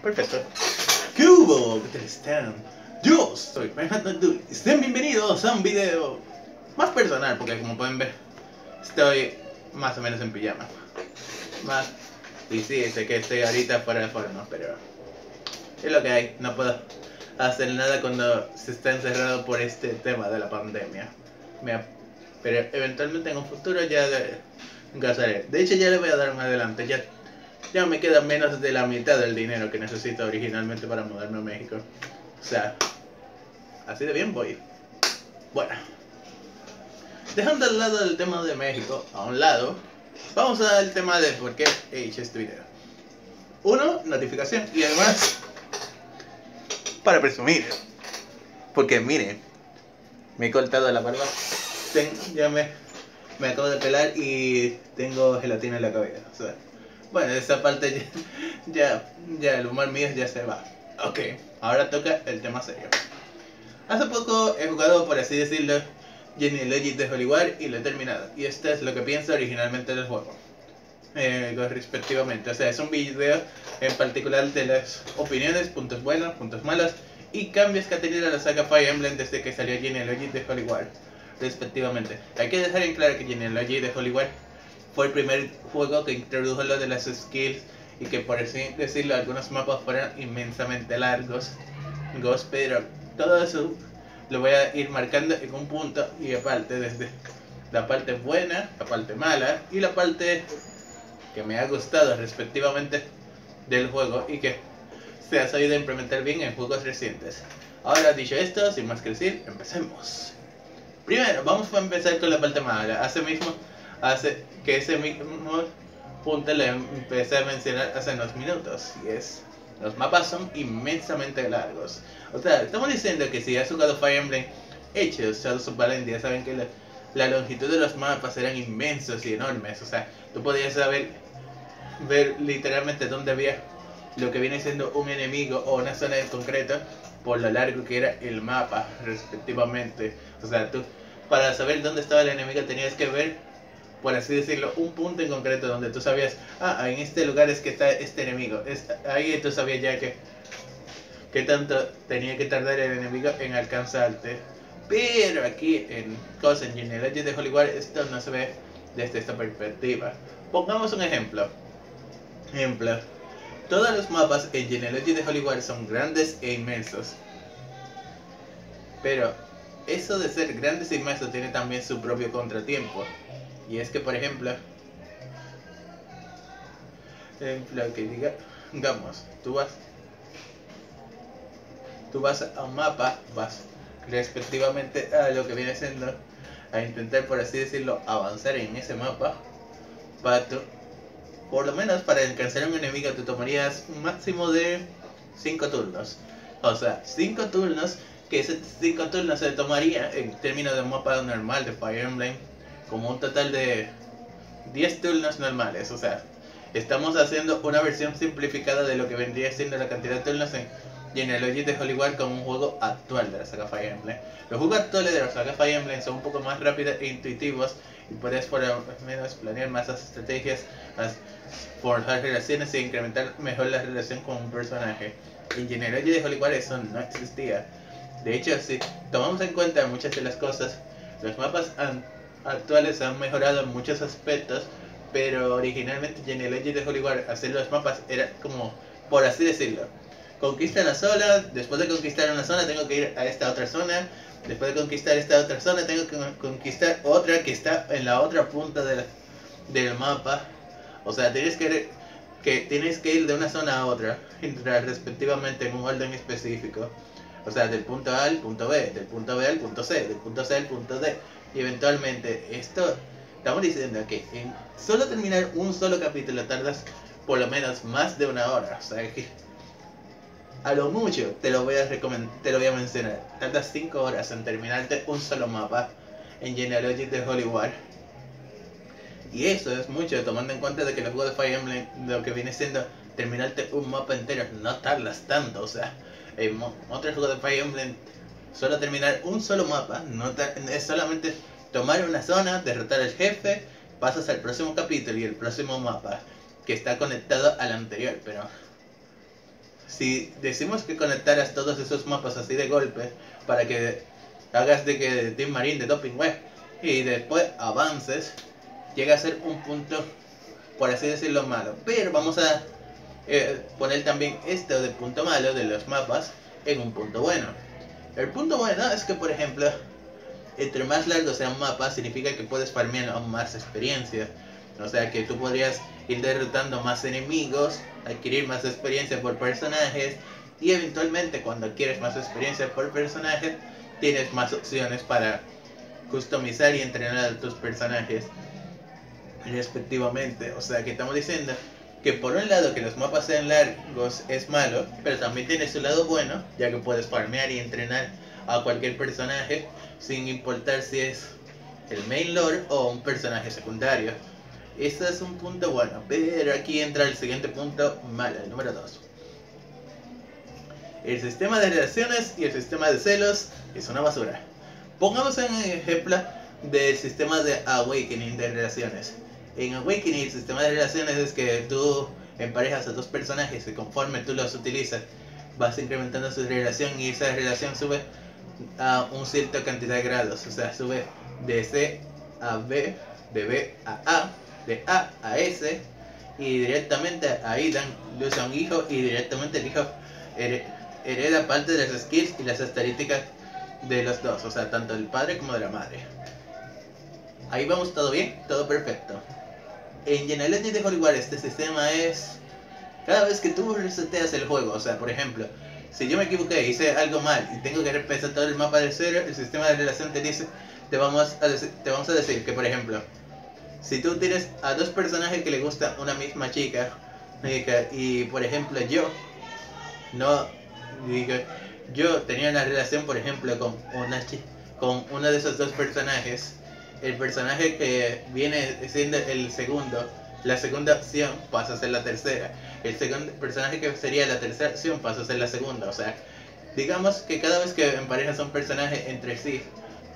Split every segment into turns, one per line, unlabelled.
Perfecto. ¿Qué hubo? ¿Qué tal están? Yo soy Manhattan. Estén bienvenidos a un video más personal, porque como pueden ver, estoy más o menos en pijama. Y sí, sé que estoy ahorita fuera de forma, pero es lo que hay. No puedo hacer nada cuando se está encerrado por este tema de la pandemia. Pero eventualmente en un futuro ya gastaré. De hecho, ya le voy a dar más adelante. Ya me queda menos de la mitad del dinero que necesito originalmente para mudarme a México. O sea, así de bien voy. Bueno, dejando al lado el tema de México, a un lado, vamos al tema de por qué he hecho este video. Uno, notificación, y además, para presumir. Porque miren, me he cortado la barba, ya me acabo de pelar y tengo gelatina en la cabeza. O sea, bueno, esa parte ya el humor mío ya se va. Ok, ahora toca el tema serio. Hace poco he jugado, por así decirlo, Genealogy de Hollywood y lo he terminado. Y esto es lo que pienso originalmente del juego. Respectivamente, o sea, es un video en particular de las opiniones, puntos buenos, puntos malos y cambios que ha tenido la saga Fire Emblem desde que salió Genealogy de Hollywood, respectivamente. Hay que dejar en claro que Genealogy de Hollywood fue el primer juego que introdujo lo de las skills y que, por así decirlo, algunos mapas fueron inmensamente largos, pero todo eso lo voy a ir marcando en un punto y aparte, desde la parte buena, la parte mala y la parte que me ha gustado respectivamente del juego y que se ha sabido implementar bien en juegos recientes. Ahora, dicho esto, sin más que decir, empecemos. Primero, vamos a empezar con la parte mala. Hace que ese mismo punto le empecé a mencionar hace unos minutos, y es: los mapas son inmensamente largos. O sea, estamos diciendo que si has jugado Fire Emblem Hechos, Shadows of Valentia, saben que la longitud de los mapas eran inmensos y enormes. O sea, tú podías ver literalmente dónde había lo que viene siendo un enemigo o una zona en concreto por lo largo que era el mapa, respectivamente. O sea, tú para saber dónde estaba el enemigo tenías que ver, por así decirlo, un punto en concreto donde tú sabías, en este lugar es que está este enemigo. Ahí tú sabías ya que tanto tenía que tardar el enemigo en alcanzarte. Pero aquí en Genealogy de Hollywood esto no se ve desde esta perspectiva. Pongamos un ejemplo. Todos los mapas en Genealogy de Hollywood son grandes e inmensos. Pero eso de ser grandes e inmensos tiene también su propio contratiempo. Y es que, por ejemplo, digamos, tú vas a un mapa, vas respectivamente a lo que viene siendo a intentar, por así decirlo, avanzar en ese mapa. Por lo menos para alcanzar a un enemigo te tomarías un máximo de 5 turnos. O sea, 5 turnos, que ese 5 turnos se tomaría en términos de un mapa normal de Fire Emblem como un total de 10 turnos normales. O sea, estamos haciendo una versión simplificada de lo que vendría siendo la cantidad de turnos en Genealogy de Hollywood como un juego actual de la saga Fire Emblem. Los juegos actuales de la saga Fire Emblem son un poco más rápidos e intuitivos y puedes por lo menos planear más estrategias, forjar relaciones e incrementar mejor la relación con un personaje. En Genealogy de Hollywood eso no existía. De hecho, si tomamos en cuenta muchas de las cosas, los mapas actuales han mejorado en muchos aspectos, pero originalmente Genealogy de Hollywood hacer los mapas era como, por así decirlo, conquista una zona, después de conquistar una zona tengo que ir a esta otra zona, después de conquistar esta otra zona tengo que conquistar otra que está en la otra punta del mapa. O sea, tienes que ir de una zona a otra, respectivamente en un orden específico. O sea, del punto A al punto B, del punto B al punto C, del punto C al punto D. Y eventualmente estamos diciendo que en solo terminar un solo capítulo tardas por lo menos más de una hora. O sea, que a lo mucho te lo voy a mencionar. Tardas 5 horas en terminarte un solo mapa en Genealogy de Hollywood. Y eso es mucho, tomando en cuenta de que los juegos de Fire Emblem, lo que viene siendo terminarte un mapa entero, no tardas tanto. O sea, en otros juegos de Fire Emblem, solo terminar un solo mapa, es solamente tomar una zona, derrotar al jefe, pasas al próximo capítulo y el próximo mapa, que está conectado al anterior. Pero si decimos que conectaras todos esos mapas así de golpe para que hagas de que Team Marine de Doping Web y después avances, llega a ser un punto, por así decirlo, malo. Pero vamos a poner también esto de punto malo de los mapas en un punto bueno. El punto bueno es que, por ejemplo, entre más largo sea un mapa, significa que puedes farmear aún más experiencia. O sea que tú podrías ir derrotando más enemigos, adquirir más experiencia por personajes, y eventualmente cuando adquieres más experiencia por personaje, tienes más opciones para customizar y entrenar a tus personajes respectivamente. O sea que estamos diciendo que por un lado que los mapas sean largos es malo, pero también tiene su lado bueno, ya que puedes farmear y entrenar a cualquier personaje sin importar si es el main lore o un personaje secundario. Este es un punto bueno, pero aquí entra el siguiente punto malo, el número 2. El sistema de relaciones y el sistema de celos es una basura. Pongamos un ejemplo del sistema de Awakening de relaciones. En Awakening el sistema de relaciones es que tú emparejas a dos personajes y conforme tú los utilizas vas incrementando su relación y esa relación sube a un cierta cantidad de grados. O sea, sube de C a B, de B a A, de A a S, y directamente ahí dan luz a un hijo y directamente el hijo hereda parte de las skills y las estadísticas de los dos, o sea, tanto del padre como de la madre. Ahí vamos, todo bien, todo perfecto. En Genealogy de Hollywood este sistema es cada vez que tú reseteas el juego, o sea, por ejemplo, si yo me equivoqué, hice algo mal y tengo que repensar todo el mapa de cero, el sistema de relación te dice, te vamos a decir que, por ejemplo, si tú tienes a dos personajes que le gusta una misma chica, y por ejemplo no digo, yo tenía una relación, por ejemplo, con uno de esos dos personajes, el personaje que viene siendo el segundo, la segunda opción pasa a ser la tercera, el segundo personaje que sería la tercera opción pasa a ser la segunda. O sea, digamos que cada vez que emparejas a un personaje entre sí,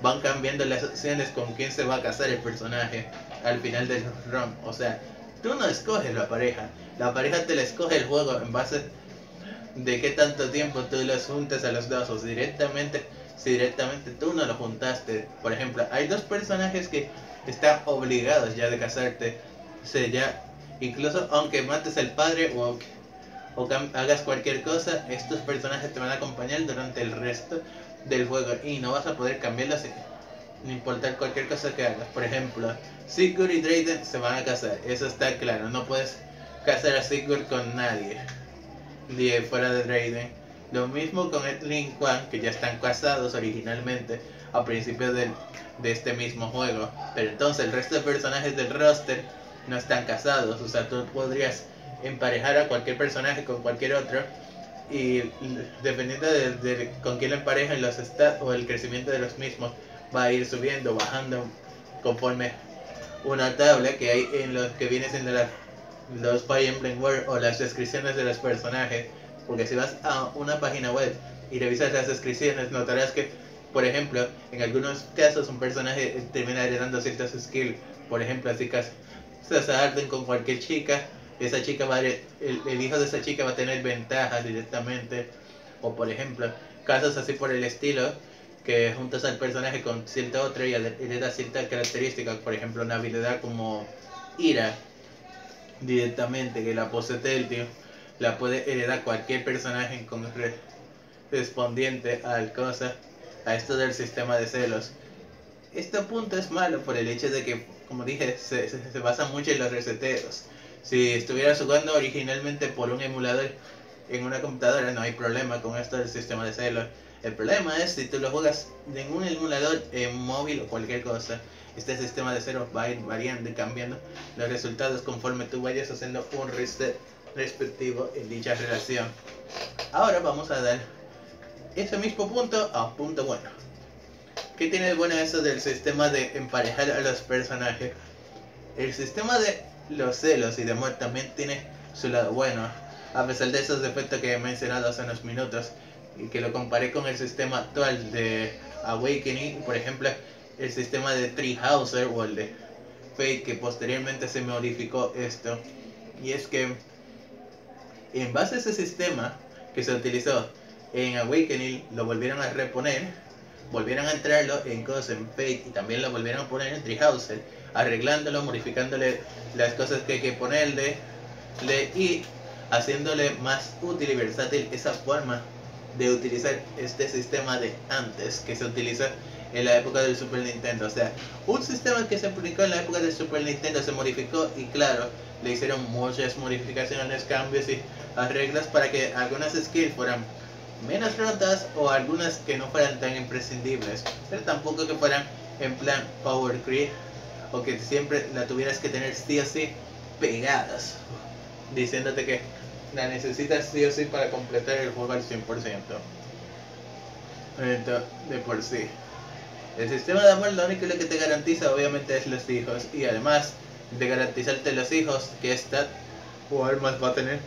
van cambiando las opciones con quién se va a casar el personaje al final del run. O sea, tú no escoges la pareja te la escoge el juego en base de qué tanto tiempo tú los juntas a los dos, o si directamente tú no los juntaste. Por ejemplo, hay dos personajes que están obligados ya de casarte, o sea, ya, incluso aunque mates al padre o hagas cualquier cosa, estos personajes te van a acompañar durante el resto del juego y no vas a poder cambiarlos sin importar cualquier cosa que hagas. Por ejemplo, Sigurd y Drayden se van a casar, eso está claro, no puedes casar a Sigurd con nadie fuera de Drayden. Lo mismo con Edlin y Quan, que ya están casados originalmente a principios de este mismo juego, pero entonces el resto de personajes del roster no están casados. O sea, tú podrías emparejar a cualquier personaje con cualquier otro y dependiendo de con quién lo emparejan, los stats o el crecimiento de los mismos va a ir subiendo, bajando conforme una tabla que hay en los que viene siendo los Fire Emblem World o las descripciones de los personajes. Porque si vas a una página web y revisas las descripciones, notarás que, por ejemplo, en algunos casos un personaje termina heredando ciertas skills. Por ejemplo, si se arden con cualquier chica, esa chica el hijo de esa chica va a tener ventaja directamente. O por ejemplo, casos así por el estilo, que juntas al personaje con cierta otra y hereda cierta característica. Por ejemplo, una habilidad como ira directamente, que la posee el tío, la puede heredar cualquier personaje correspondiente a esto del sistema de celos. Este punto es malo por el hecho de que, como dije, se basa mucho en los reseteos. Si estuvieras jugando originalmente por un emulador en una computadora, no hay problema con esto del sistema de celos. El problema es si tú lo juegas en un emulador, en móvil o cualquier cosa. Este sistema de celos va a ir variando y cambiando los resultados conforme tú vayas haciendo un reset respectivo en dicha relación. Ahora vamos a dar ese mismo punto a un punto bueno. ¿Qué tiene de bueno eso del sistema de emparejar a los personajes? El sistema de los celos y de amor también tiene su lado bueno, a pesar de esos defectos que he mencionado hace unos minutos y que lo comparé con el sistema actual de Awakening, por ejemplo el sistema de Treehouser o el de Fate, que posteriormente se modificó esto. Y es que en base a ese sistema que se utilizó en Awakening lo volvieron a reponer, volvieron a entrarlo en Gozen Fate y también lo volvieron a poner en Treehouser, arreglándolo, modificándole las cosas que hay que ponerle y haciéndole más útil y versátil esa forma de utilizar este sistema de antes que se utiliza en la época del Super Nintendo. O sea, un sistema que se aplicó en la época del Super Nintendo se modificó y claro, le hicieron muchas modificaciones, cambios y arreglos para que algunas skills fueran menos rotas o algunas que no fueran tan imprescindibles, pero tampoco que fueran en plan power creep o que siempre la tuvieras que tener sí o sí pegadas, diciéndote que la necesitas sí o sí para completar el juego al 100%. Entonces, de por sí. El sistema de amor lo único que te garantiza obviamente es los hijos, y además de garantizarte los hijos, que esta jugador más va a tener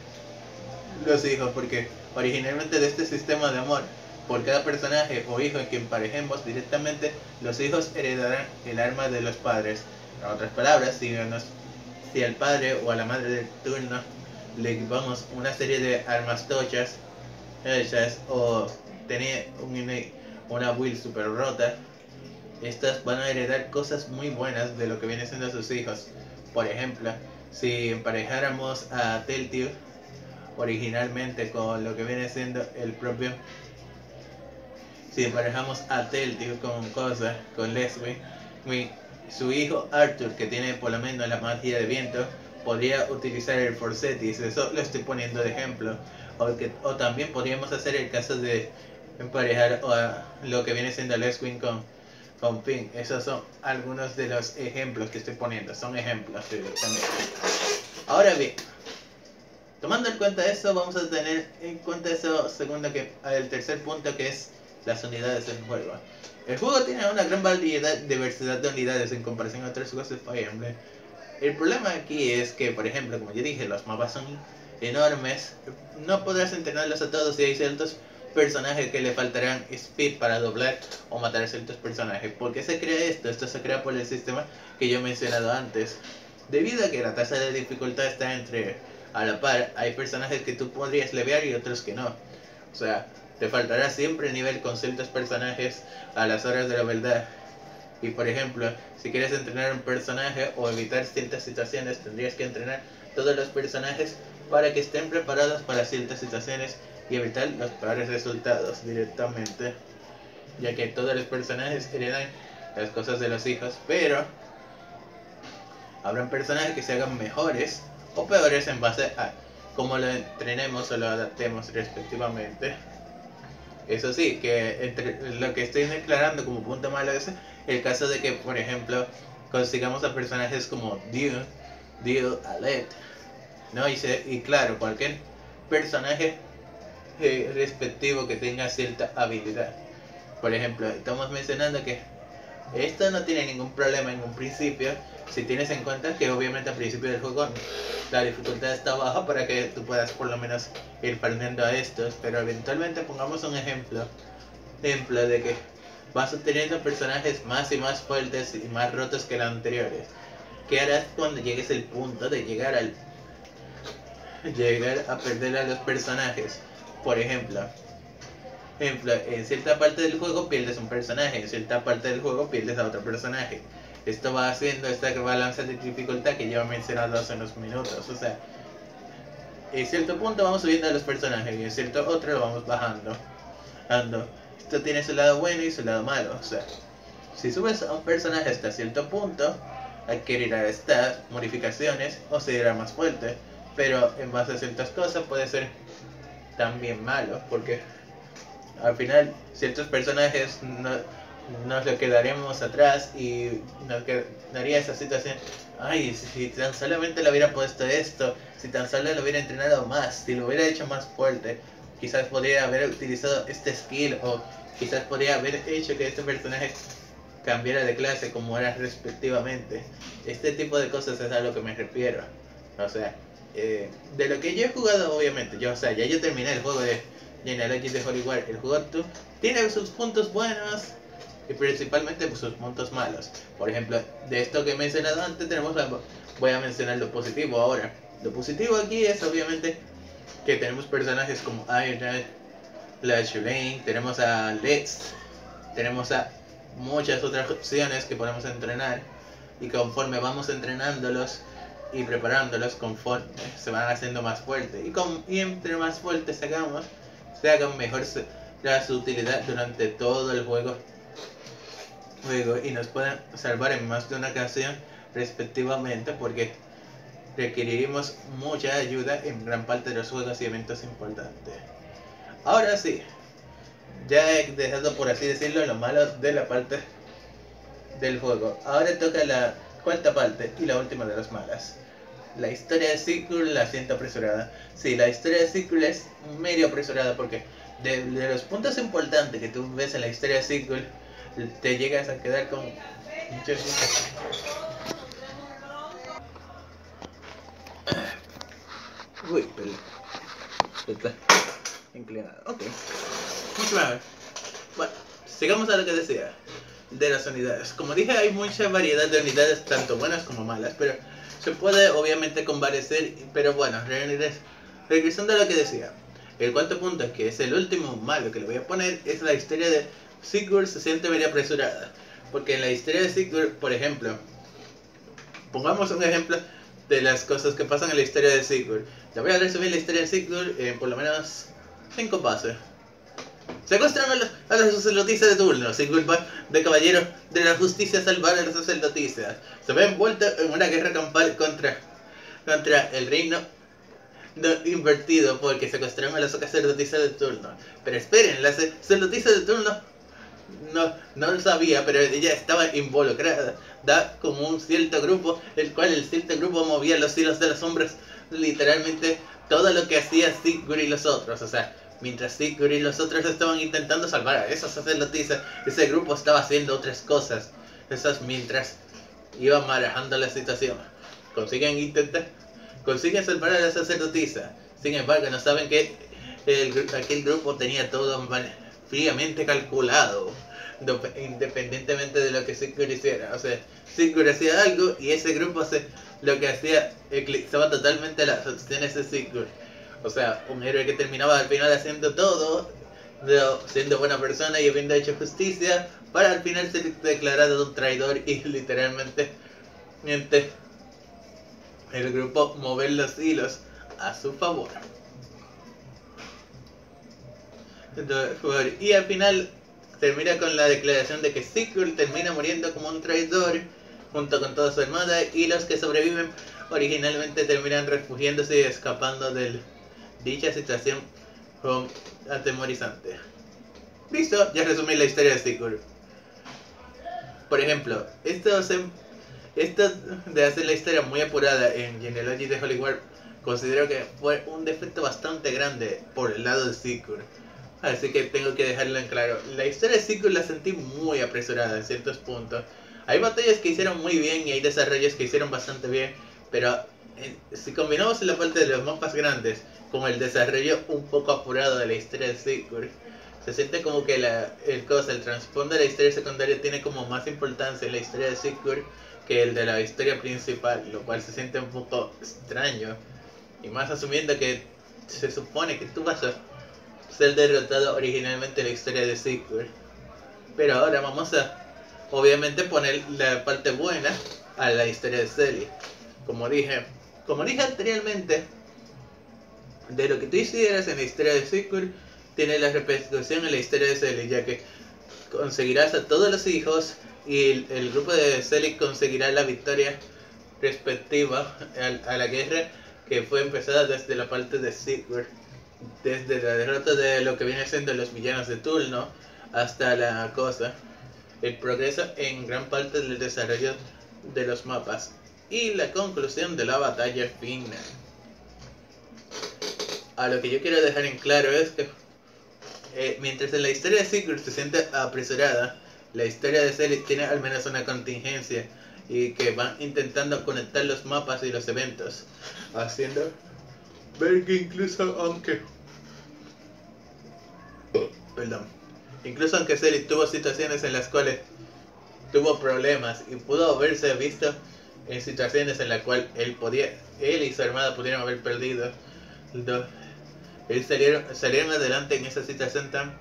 los hijos, porque originalmente de este sistema de amor, por cada personaje o hijo en quien emparejemos directamente, los hijos heredarán el arma de los padres. En otras palabras, si al padre o a la madre del turno le equipamos una serie de armas tochas hechas o tenía una build super rota, estas van a heredar cosas muy buenas de lo que viene siendo sus hijos. Por ejemplo, si emparejáramos a Teltiu originalmente con lo que viene siendo el propio, si emparejamos a Teltiu con Leslie, su hijo Arthur, que tiene por lo menos la magia de viento, podría utilizar el Forcetis. Eso lo estoy poniendo de ejemplo. O también podríamos hacer el caso de emparejar lo que viene siendo Leslie con Finn. Esos son algunos de los ejemplos que estoy poniendo. Son ejemplos directamente. Ahora bien, tomando en cuenta eso, vamos a tener en cuenta eso segundo, el tercer punto, que es las unidades del juego. El juego tiene una gran diversidad de unidades en comparación a otros juegos de Fire Emblem. El problema aquí es que, por ejemplo, como yo dije, los mapas son enormes. No podrás entrenarlos a todos y hay ciertos personajes que le faltarán speed para doblar o matar a ciertos personajes. ¿Por qué se crea esto? Esto se crea por el sistema que yo he mencionado antes. Debido a que la tasa de dificultad está a la par, hay personajes que tú podrías levear y otros que no. O sea, te faltará siempre nivel con ciertos personajes a las horas de la verdad. Y por ejemplo, si quieres entrenar un personaje o evitar ciertas situaciones, tendrías que entrenar todos los personajes para que estén preparados para ciertas situaciones y evitar los peores resultados directamente, ya que todos los personajes heredan las cosas de los hijos, pero habrán personajes que se hagan mejores o peores en base a cómo lo entrenemos o lo adaptemos respectivamente. Eso sí, que entre lo que estoy declarando como punto malo es el caso de que, por ejemplo, consigamos a personajes como Dio, Alet, ¿no? Y claro, cualquier personaje respectivo que tenga cierta habilidad. Por ejemplo, estamos mencionando que esto no tiene ningún problema en un principio, si tienes en cuenta que obviamente al principio del juego la dificultad está baja para que tú puedas por lo menos ir farmeando a estos, pero eventualmente pongamos un ejemplo de que vas obteniendo personajes más y más fuertes y más rotos que los anteriores. ¿Qué harás cuando llegues al punto de llegar a perder a los personajes? Por ejemplo, en cierta parte del juego pierdes un personaje, en cierta parte del juego pierdes a otro personaje. Esto va haciendo esta balanza de dificultad que yo he mencionado hace unos minutos. O sea, en cierto punto vamos subiendo a los personajes y en cierto otro lo vamos bajando. Esto tiene su lado bueno y su lado malo. O sea, si subes a un personaje hasta cierto punto, adquirirá estas modificaciones o se irá más fuerte. Pero en base a ciertas cosas puede ser también malo, porque al final ciertos personajes nos lo quedaremos atrás y nos quedaría esa situación. Ay, si tan solamente le hubiera puesto esto, si tan solo lo hubiera entrenado más, si lo hubiera hecho más fuerte, quizás podría haber utilizado este skill, o quizás podría haber hecho que este personaje cambiara de clase como era respectivamente. Este tipo de cosas es a lo que me refiero. O sea, de lo que yo he jugado, obviamente, ya yo terminé el juego de Genealogy de Holy War. El juego tiene sus puntos buenos y principalmente sus puntos malos. Por ejemplo, de esto que he mencionado antes, voy a mencionar lo positivo ahora. Lo positivo aquí es obviamente que tenemos personajes como Iron, la Shulain, tenemos a Lex, tenemos a muchas otras opciones que podemos entrenar, y conforme vamos entrenándolos y preparándolos, conforme se van haciendo más fuertes, y entre más fuertes se hagan mejor la su utilidad durante todo el juego y nos pueden salvar en más de una ocasión respectivamente, porque requeriremos mucha ayuda en gran parte de los juegos y eventos importantes. Ahora sí, ya he dejado, por así decirlo, lo malo de la parte del juego. Ahora toca la cuarta parte y la última de las malas. La historia de Sequel la siento apresurada. Sí, la historia de Sequel es medio apresurada, porque de los puntos importantes que tú ves en la historia de Sequel, te llegas a quedar con muchas cosas. Uy, pero está inclinado. Ok, mucho mejor. Bueno, sigamos a lo que decía de las unidades. Como dije, hay mucha variedad de unidades, tanto buenas como malas, pero se puede obviamente comparecer. Pero bueno, regresando a lo que decía, el cuarto punto, que es el último malo que le voy a poner, es la historia de Sigurd. Se siente medio apresurada, porque en la historia de Sigurd, por ejemplo, pongamos un ejemplo de las cosas que pasan en la historia de Sigurd. Le voy a resumir la historia de Sigurd en por lo menos 5 pasos. Secuestran a la sacerdotisa de turno. Sigurd va de caballero de la justicia a salvar a la sacerdotisa. Se ve envuelto en una guerra campal contra el reino invertido, porque secuestraron a la sacerdotisa de turno. Pero esperen, la sacerdotisa de turno no lo sabía, pero ella estaba involucrada. Da como un cierto grupo, el cierto grupo movía los hilos de las sombras, literalmente todo lo que hacía Sigurd y los otros. O sea, mientras Sigurd y los otros estaban intentando salvar a esa sacerdotisa, ese grupo estaba haciendo otras cosas. Esas mientras iban manejando la situación. Consiguen salvar a la sacerdotisa. Sin embargo, no saben que aquel grupo tenía todo fríamente calculado, independientemente de lo que Sigurd hiciera. O sea, Sigurd hacía algo y ese grupo lo que hacía eclipsaba totalmente las opciones de Sigurd. O sea, un héroe que terminaba al final haciendo todo, siendo buena persona y habiendo hecho justicia, para al final ser declarado un traidor y literalmente el grupo mover los hilos a su favor. Y al final termina con la declaración de que Sigurd termina muriendo como un traidor junto con toda su armada, y los que sobreviven originalmente terminan refugiándose y escapando de dicha situación atemorizante. Listo, ya resumí la historia de Sigurd. Por ejemplo, esto de hacer la historia muy apurada en Genealogy de Holy War, considero que fue un defecto bastante grande por el lado de Sigurd. Así que tengo que dejarlo en claro. La historia de Sigurd la sentí muy apresurada en ciertos puntos. Hay batallas que hicieron muy bien y hay desarrollos que hicieron bastante bien, pero si combinamos la parte de los mapas grandes con el desarrollo un poco apurado de la historia de Sigurd, se siente como que el trasfondo de la historia secundaria tiene como más importancia en la historia de Sigurd que el de la historia principal, lo cual se siente un poco extraño, y más asumiendo que se supone que tú vas a ser derrotado originalmente en la historia de Sigurd. Pero ahora vamos a obviamente poner la parte buena a la historia de Selly. Como dije anteriormente, de lo que tú hicieras en la historia de Sigurd tiene la repercusión en la historia de Selly, ya que conseguirás a todos los hijos y el grupo de Selly conseguirá la victoria respectiva a la guerra que fue empezada desde la parte de Sigurd, desde la derrota de lo que viene siendo los villanos de turno hasta la cosa, el progreso en gran parte del desarrollo de los mapas y la conclusión de la batalla final. A lo que yo quiero dejar en claro es que mientras en la historia de Sigurd se siente apresurada, la historia de Selly tiene al menos una contingencia, y que van intentando conectar los mapas y los eventos, haciendo ver que incluso aunque Selly tuvo situaciones en las cuales tuvo problemas y pudo haberse visto en situaciones en las cuales él y su armada pudieron haber perdido, salieron adelante en esa situación tan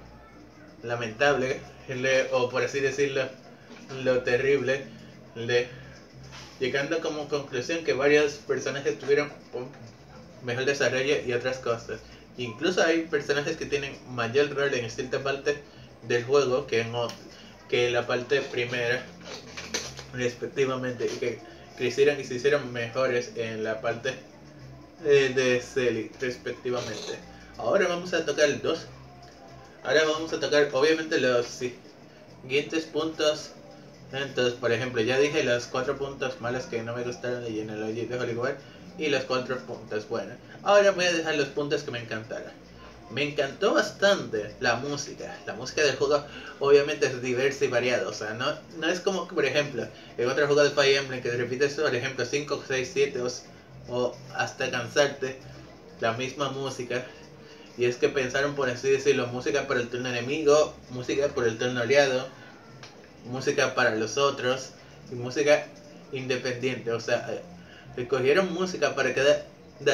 lamentable, o por así decirlo, lo terrible, llegando como conclusión que varios personajes tuvieron un mejor desarrollo y otras cosas. Incluso hay personajes que tienen mayor rol en cierta parte del juego que en la parte primera, respectivamente, y que crecieron y se hicieron mejores en la parte de Celi, respectivamente. Ahora vamos a tocar obviamente los siguientes puntos. Entonces, por ejemplo, ya dije los 4 puntos malos que no me gustaron de Genealogy de Hollywood y los 4 puntos buenos. Ahora voy a dejar los puntos que me encantaron. Me encantó bastante la música. La música del juego obviamente es diversa y variada. O sea, no es como que, por ejemplo, en otro juego de Fire Emblem que repites, por ejemplo, 5, 6, 7 o hasta cansarte la misma música. Y es que pensaron, por así decirlo, música para el turno enemigo, música por el turno aliado, música para los otros y música independiente. O sea, escogieron música para cada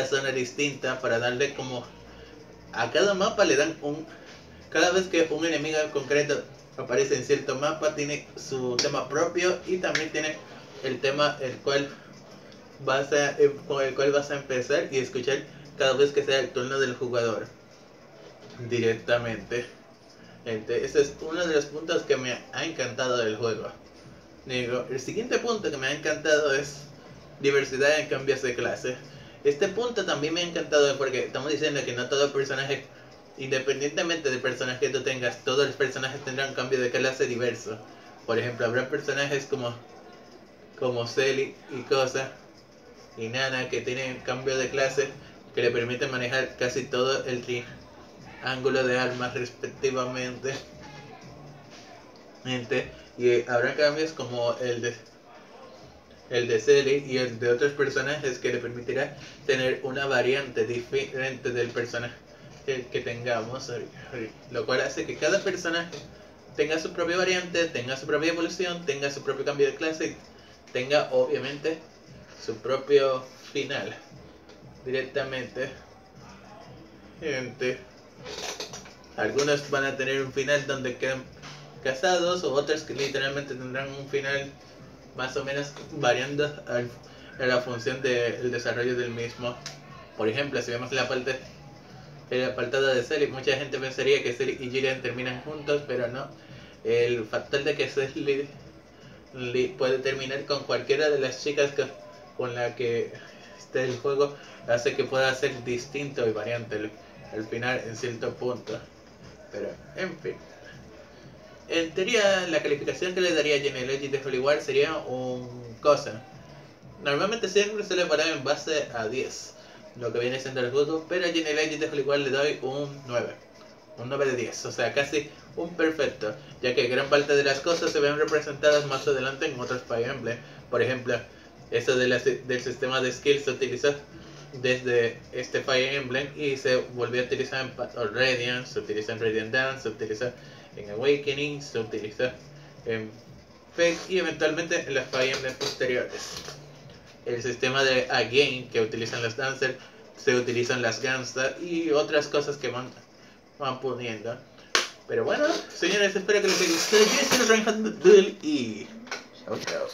zona distinta, para darle como a cada mapa le dan cada vez que un enemigo en concreto aparece en cierto mapa tiene su tema propio y también tiene el tema con el cual vas a empezar y escuchar cada vez que sea el turno del jugador directamente. Ese es uno de los puntos que me ha encantado del juego. El siguiente punto que me ha encantado es diversidad en cambios de clase. Este punto también me ha encantado porque estamos diciendo que no todo personaje, independientemente del personaje que tú tengas, todos los personajes tendrán cambio de clase diverso. Por ejemplo, habrá personajes como Celi y Cosa y Nana que tienen cambio de clase que le permiten manejar casi todo el triángulo de armas respectivamente. Y habrá cambios como el de Celi y el de otros personajes que le permitirá tener una variante diferente del personaje que tengamos, lo cual hace que cada personaje tenga su propia variante, tenga su propia evolución, tenga su propio cambio de clase y tenga obviamente su propio final directamente. Algunos van a tener un final donde quedan casados, o otros que literalmente tendrán un final más o menos variando en la función del desarrollo del mismo. Por ejemplo, si vemos el apartado de Celi, mucha gente pensaría que Celi y Julian terminan juntos, pero no. El factor de que Celi puede terminar con cualquiera de las chicas con la que esté el juego hace que pueda ser distinto y variante el final en cierto punto. Pero, en fin. En teoría, la calificación que le daría a Genealogy de Hollywood sería un cosa. Normalmente siempre se le para en base a 10, lo que viene siendo el juego, pero a Genealogy de Hollywood le doy un 9. Un 9 de 10, o sea, casi un perfecto, ya que gran parte de las cosas se ven representadas más adelante en otros Fire Emblem. Por ejemplo, eso del sistema de skills se utilizó desde este Fire Emblem y se volvió a utilizar en Path of Radiance, se utilizó en Radiant Dance, se utilizó en Awakening, se utilizó en Fate y eventualmente en los Fire Emblem posteriores. El sistema de Again que utilizan los Dancers se utilizan las Gangsta y otras cosas que van poniendo. Pero bueno, señores, espero que les haya gustado. Yo soy Reinhardt y chao chao.